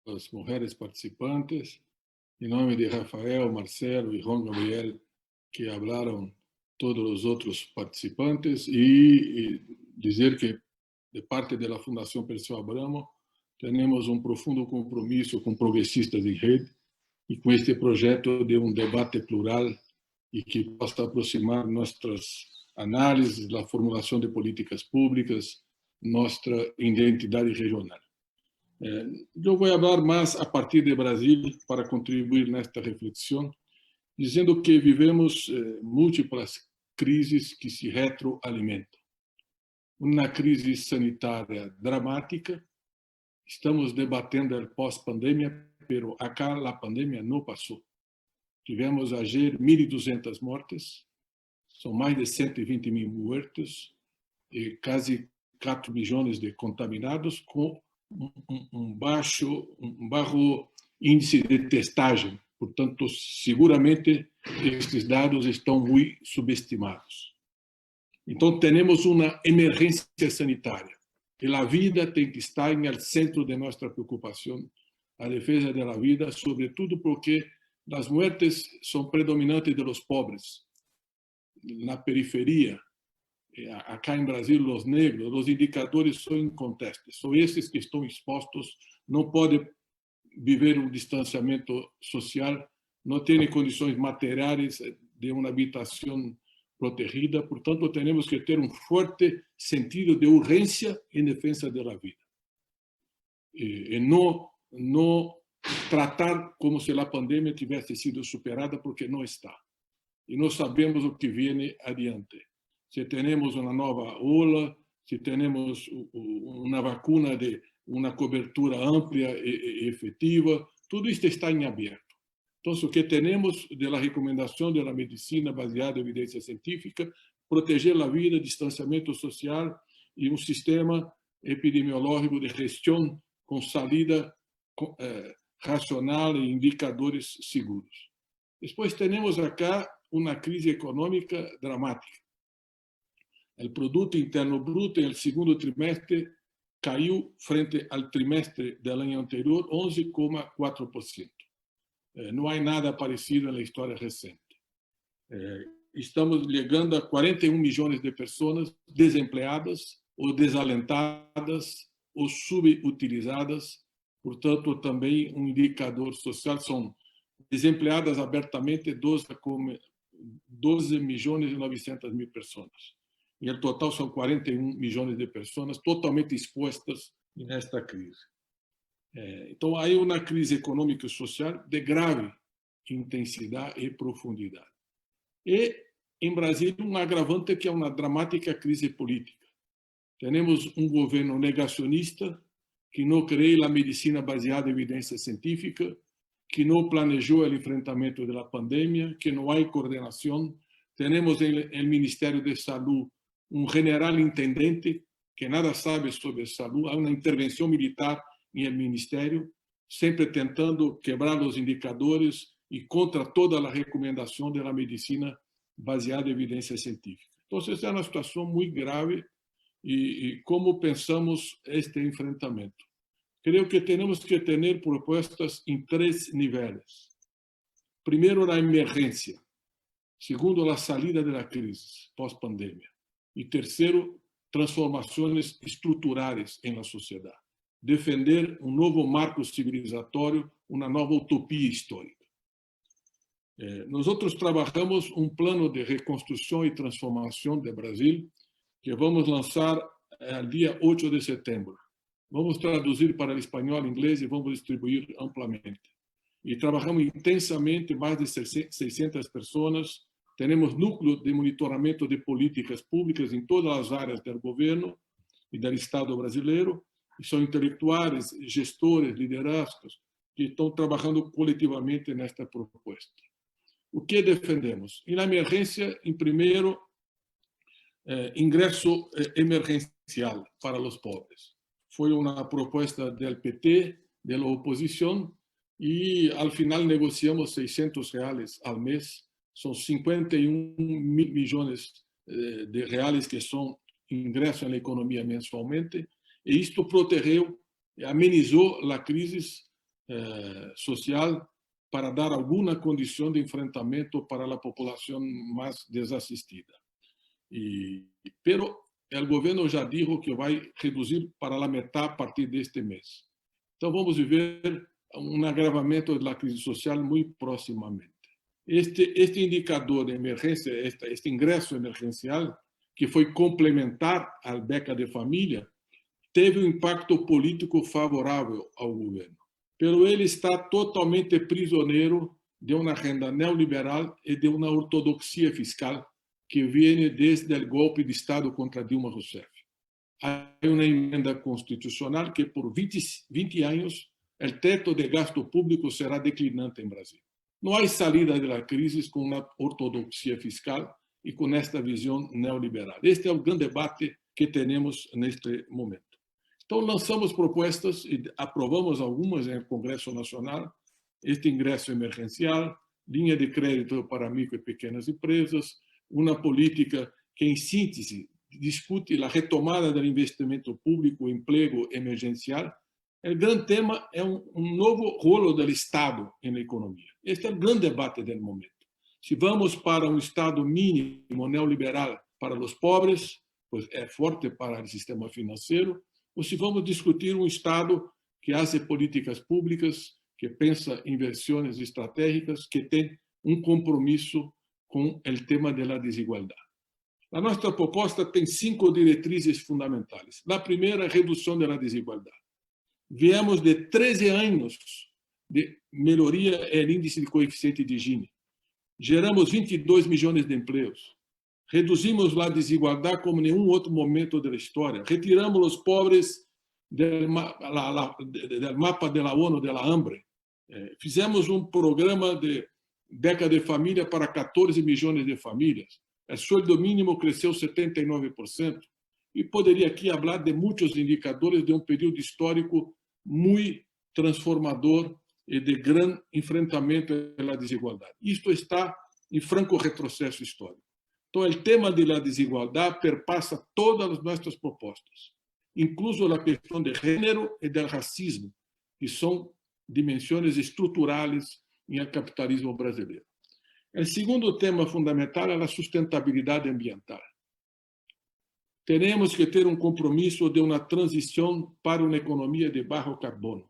las mujeres participantes, em nome de Rafael, Marcelo e Juan Gabriel, que hablaram todos os outros participantes, e dizer que, de parte da Fundação Perseu Abramo, temos um profundo compromisso com Progressistas em Rede e com este projeto de um debate plural e que possa aproximar nossas análises, a formulação de políticas públicas, nossa identidade regional. Eu vou falar mais a partir de Brasil para contribuir nesta reflexão, dizendo que vivemos múltiplas crises que se retroalimentam. Uma crise sanitária dramática, estamos debatendo a pós-pandemia, pero acá a pandemia não passou. Tivemos ayer 1.200 mortes, são mais de 120 mil mortos e quase 4 milhões de contaminados, com um baixo índice de testagem. Portanto, seguramente estes dados estão muito subestimados. Então, temos uma emergência sanitária. E a vida tem que estar no centro de nossa preocupação, a defesa da vida, sobretudo porque as mortes são predominantes de los pobres. Na periferia, acá em Brasil, os negros, os indicadores são incontestes. São esses que estão expostos, não podem viver um distanciamento social, não têm condições materiais de uma habitação protegida. Portanto, temos que ter um forte sentido de urgência em defesa da vida. E não tratar como se a pandemia tivesse sido superada, porque não está. E não sabemos o que vem adiante. Se temos uma nova ola, se temos uma vacuna de uma cobertura ampla e efetiva, tudo isto está em aberto. Então, o que temos da recomendação da medicina baseada em evidência científica, proteger a vida, distanciamento social e um sistema epidemiológico de gestão com saída racional e indicadores seguros. Depois temos acá uma crise econômica dramática. O produto interno bruto no segundo trimestre caiu frente ao trimestre do ano anterior 11,4%. Não há nada parecido na história recente. Estamos chegando a 41 milhões de pessoas desempregadas ou desalentadas ou subutilizadas. Portanto, também um indicador social, são desempregadas abertamente 12 milhões e 900 mil pessoas. E no total são 41 milhões de pessoas totalmente expostas nesta crise. Então, há uma crise econômica e social de grave intensidade e profundidade. E, em Brasil, um agravante que é uma dramática crise política. Temos um governo negacionista que não crê na medicina baseada em evidência científica, que não planejou o enfrentamento da pandemia, que não há coordenação. Temos no Ministério de Saúde um general intendente que nada sabe sobre saúde, há uma intervenção militar no Ministério, sempre tentando quebrar os indicadores e contra toda a recomendação da medicina baseada em evidência científica. Então, essa é uma situação muito grave e como pensamos este enfrentamento? Creio que temos que ter propostas em 3 níveis. Primeiro, a emergência. Segundo, a saída da crise pós-pandemia. E terceiro, transformações estruturais na sociedade. Defender um novo marco civilizatório, uma nova utopia histórica. Nós trabalhamos um plano de reconstrução e transformação do Brasil que vamos lançar no dia 8 de setembro. Vamos traduzir para o espanhol e inglês e vamos distribuir amplamente. E trabalhamos intensamente, mais de 600 pessoas. Temos núcleo de monitoramento de políticas públicas em todas as áreas do governo e do Estado brasileiro. E são intelectuais, gestores, liderazgos que estão trabalhando coletivamente nesta proposta. O que defendemos? Na emergência, em primeiro, ingresso emergencial para os pobres. Foi uma proposta do PT, da oposição, e, ao final, negociamos R$600 ao mês. São 51 mil milhões de reais que são ingresso na economia mensalmente, e isto protegeu, amenizou a crise social para dar alguma condição de enfrentamento para a população mais desassistida. Pero o governo já disse que vai reduzir para a metade a partir deste mês. Então, vamos viver um agravamento da crise social muito proximamente. Este indicador de emergência, este ingresso emergencial, que foi complementar à beca de família, teve um impacto político favorável ao governo. Pero ele está totalmente prisioneiro de uma agenda neoliberal e de uma ortodoxia fiscal que vem desde o golpe de Estado contra Dilma Rousseff. Há uma emenda constitucional que, por 20 anos, o teto de gasto público será declinante em Brasil. Não há saída da crise com uma ortodoxia fiscal e com esta visão neoliberal. Este é o grande debate que temos neste momento. Então, lançamos propostas e aprovamos algumas no Congresso Nacional, este ingresso emergencial, linha de crédito para micro e pequenas empresas, uma política que, em síntese, discute a retomada do investimento público, emprego emergencial. O grande tema é um novo rolo do Estado na economia. Este é o grande debate do momento. Se vamos para um Estado mínimo neoliberal para os pobres, pois é forte para o sistema financeiro, ou se vamos discutir um Estado que faz políticas públicas, que pensa inversões estratégicas, que tem um compromisso com o tema da desigualdade. A nossa proposta tem 5 diretrizes fundamentais. A primeira é a redução da desigualdade. Viemos de 13 anos de melhoria no índice de coeficiente de Gini. Geramos 22 milhões de empregos. Reduzimos a desigualdade como em nenhum outro momento da história. Retiramos os pobres do mapa da ONU, da hambre. Fizemos um programa de beca de família para 14 milhões de famílias. O sueldo mínimo cresceu 79%. E poderia aqui falar de muitos indicadores de um período histórico muito transformador e de grande enfrentamento à desigualdade. Isto está em franco retrocesso histórico. Então, o tema da desigualdade perpassa todas as nossas propostas, incluso a questão de gênero e do racismo, que são dimensões estruturais no capitalismo brasileiro. O segundo tema fundamental é a sustentabilidade ambiental. Temos que ter um compromisso de uma transição para uma economia de baixo carbono.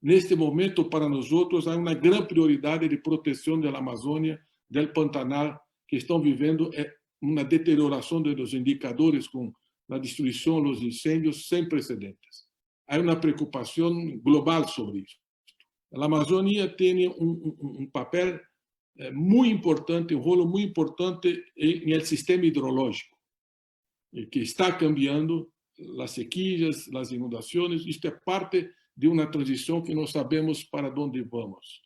Neste momento, para nós outros, há uma grande prioridade de proteção da Amazônia, do Pantanal, que estão vivendo uma deterioração dos indicadores com a destruição, os incêndios sem precedentes. Há uma preocupação global sobre isso. A Amazônia tem um papel muito importante, um rolo muito importante no sistema hidrológico, que está cambiando as sequeias, as inundações. Isto é parte de uma transição que não sabemos para onde vamos.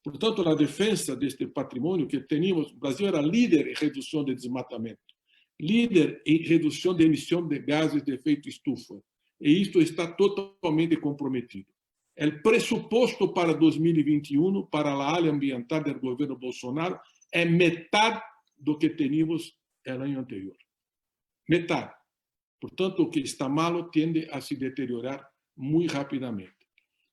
Portanto, a defesa deste patrimônio que tínhamos, o Brasil era líder em redução de desmatamento, líder em redução de emissão de gases de efeito estufa, e isto está totalmente comprometido. O pressuposto para 2021, para a área ambiental do governo Bolsonaro, é metade do que tínhamos no ano anterior. Metade. Portanto, o que está malo tende a se deteriorar muito rapidamente.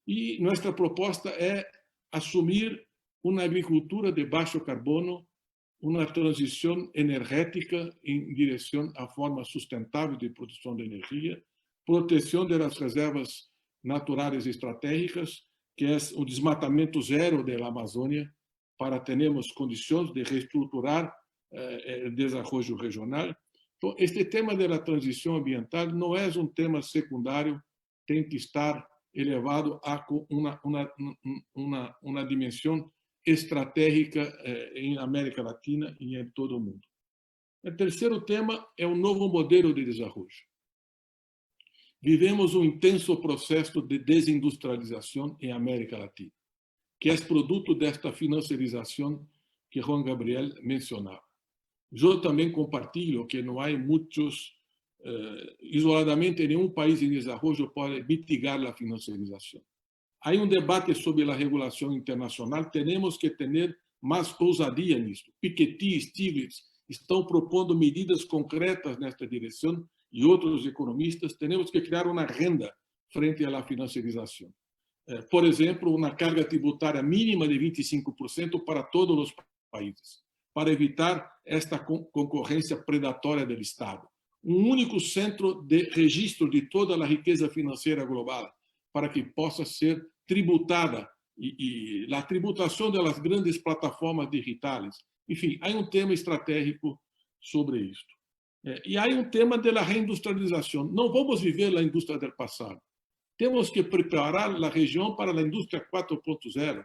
E nossa proposta é assumir uma agricultura de baixo carbono, uma transição energética em direção à forma sustentável de produção de energia, proteção das reservas naturais estratégicas, que é o desmatamento zero da Amazônia, para termos condições de reestruturar o desenvolvimento regional. Então, este tema da transição ambiental não é um tema secundário, tem que estar elevado a uma dimensão estratégica em América Latina e em todo o mundo. O terceiro tema é o novo modelo de desenvolvimento. Vivemos um intenso processo de desindustrialização em América Latina, que é produto desta financiarização que Juan Gabriel mencionava. Eu também compartilho que não há muitos, isoladamente, nenhum país em desenvolvimento pode mitigar a financiarização. Há debate sobre a regulação internacional, temos que ter mais ousadia nisso. Piketty e Stiglitz estão propondo medidas concretas nesta direção e outros economistas. Temos que criar uma agenda frente à financiarização. por exemplo, uma carga tributária mínima de 25% para todos os países, para evitar esta concorrência predatória do Estado. Um único centro de registro de toda a riqueza financeira global, para que possa ser tributada, e a tributação das grandes plataformas digitais. Enfim, há um tema estratégico sobre isto. E há um tema da reindustrialização. Não vamos viver a indústria do passado. Temos que preparar a região para a indústria 4.0,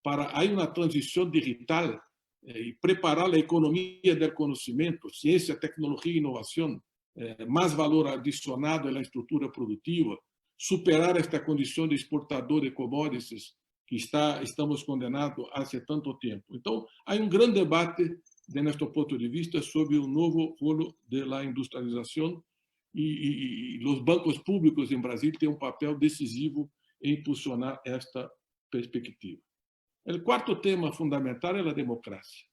para há uma transição digital e preparar a economia do conhecimento, ciência, tecnologia e inovação, mais valor adicionado na estrutura produtiva, superar esta condição de exportador de commodities que estamos condenados há tanto tempo. Então, há um grande debate, de nosso ponto de vista, sobre o novo rolo da industrialização e os bancos públicos em Brasil têm um papel decisivo em impulsionar esta perspectiva. O quarto tema fundamental é a democracia.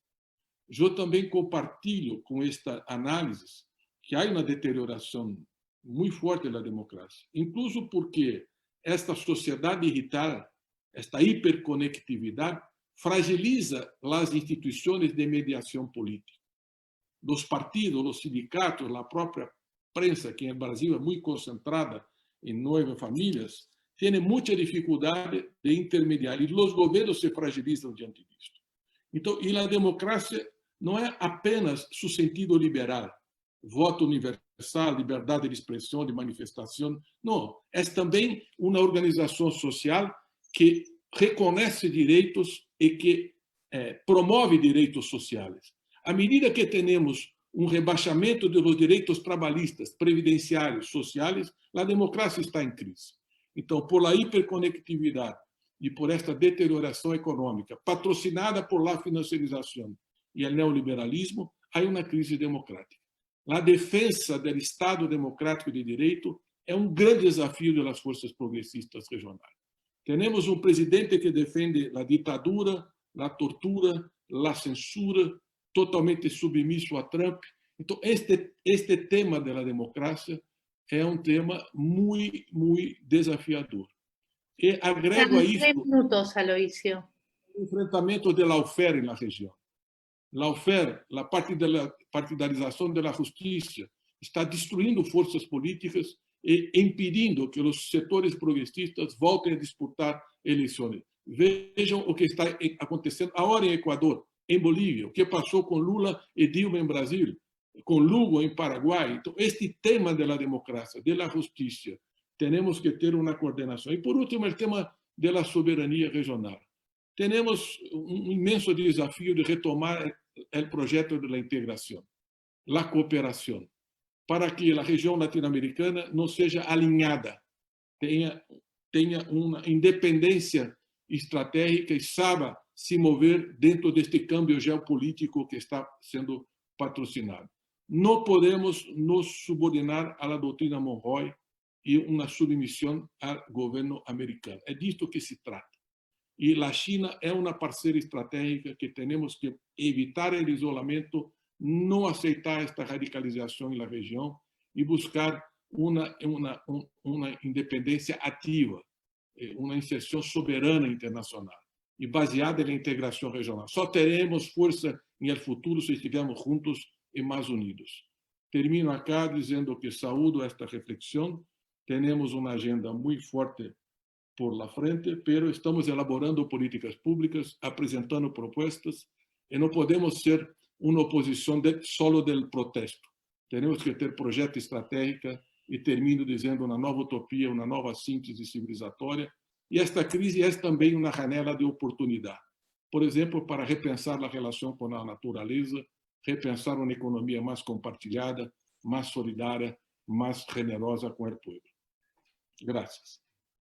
Eu também compartilho com esta análise que há uma deterioração muito forte da democracia, incluso porque esta sociedade digital, esta hiperconectividade, fragiliza as instituições de mediação política. Os partidos, os sindicatos, a própria prensa, que no Brasil é muito concentrada em 9 famílias, tem muita dificuldade de intermediar, e os governos se fragilizam diante disso. Então, e a democracia não é apenas seu sentido liberal, voto universal, liberdade de expressão, de manifestação. Não, é também uma organização social que reconhece direitos e que promove direitos sociais. À medida que temos um rebaixamento dos direitos trabalhistas, previdenciários, sociais, a democracia está em crise. Então, por a hiperconectividade e por esta deterioração econômica, patrocinada por la financiarização e o neoliberalismo, há uma crise democrática. A defesa do Estado democrático de direito é um grande desafio das forças progressistas regionais. Temos um presidente que defende a ditadura, a tortura, a censura, totalmente submisso a Trump. Então, este tema da democracia é um tema muito, muito desafiador. E agrego a isso 3 minutos, Aloisio. o enfrentamento da lawfare na região. Lawfare, a partidarização da justiça, está destruindo forças políticas e impedindo que os setores progressistas voltem a disputar eleições. Vejam o que está acontecendo agora em Equador, em Bolívia, o que passou com Lula e Dilma em Brasil, com Lugo em Paraguai. Então, este tema da democracia, da justiça, temos que ter uma coordenação. E, por último, o tema da soberania regional. Temos um imenso desafio de retomar o projeto da integração, a cooperação, para que a região latino-americana não seja alinhada, tenha uma independência estratégica e saiba se mover dentro deste câmbio geopolítico que está sendo patrocinado. Não podemos nos subordinar à doutrina Monroe e uma submissão ao governo americano. É disto que se trata. E a China é uma parceira estratégica que temos que evitar o isolamento, não aceitar esta radicalização na região e buscar uma independência ativa, uma inserção soberana internacional e baseada na integração regional. Só teremos força no futuro se estivermos juntos e mais unidos. Termino acá dizendo que saúdo esta reflexão. Temos uma agenda muito forte por la frente, pero estamos elaborando políticas públicas, apresentando propostas, e não podemos ser uma oposição solo do protesto. Temos que ter projeto estratégico e termino dizendo uma nova utopia, uma nova síntese civilizatória. E esta crise é também uma janela de oportunidade. Por exemplo, para repensar a relação com a natureza, repensar uma economia mais compartilhada, mais solidária, mais generosa com o povo. Graças.